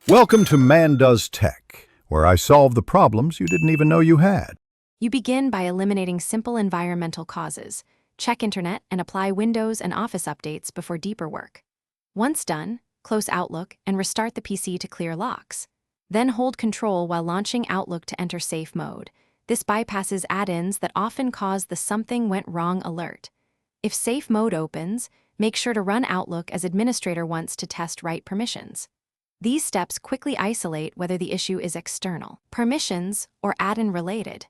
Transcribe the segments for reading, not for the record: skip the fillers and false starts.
Welcome to Man Does Tech, where I solve the problems you didn't even know you had. You begin by eliminating simple environmental causes. Check Internet and apply Windows and Office updates before deeper work. Once done, close Outlook and restart the PC to clear locks. Then hold Control while launching Outlook to enter safe mode. This bypasses add-ins that often cause the "something went wrong" alert. If safe mode opens, make sure to run Outlook as administrator once to test right permissions. These steps quickly isolate whether the issue is external, permissions, or add-in related.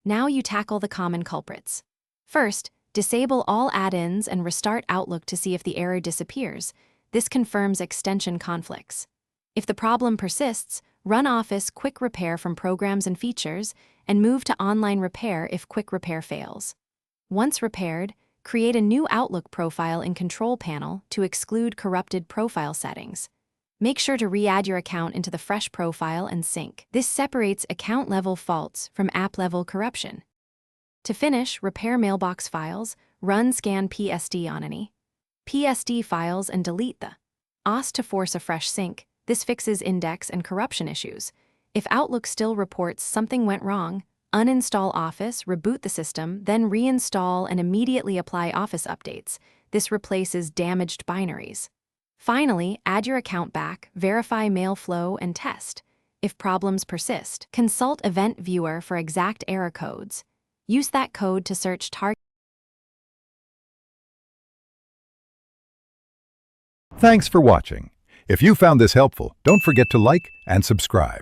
Now you tackle the common culprits. First, disable all add-ins and restart Outlook to see if the error disappears. This confirms extension conflicts. If the problem persists, run Office Quick Repair from Programs and Features and move to Online Repair if Quick Repair fails. Once repaired, create a new Outlook profile in Control Panel to exclude corrupted profile settings. Make sure to re-add your account into the fresh profile and sync. This separates account-level faults from app-level corruption. To finish, repair mailbox files, run scan PSD on any PSD files and delete the OS to force a fresh sync. This fixes index and corruption issues. If Outlook still reports something went wrong, uninstall Office, reboot the system, then reinstall and immediately apply Office updates. This replaces damaged binaries. Finally, add your account back, verify mail flow, and test. If problems persist, consult Event Viewer for exact error codes. Use that code to search target. Thanks for watching. If you found this helpful, don't forget to like and subscribe.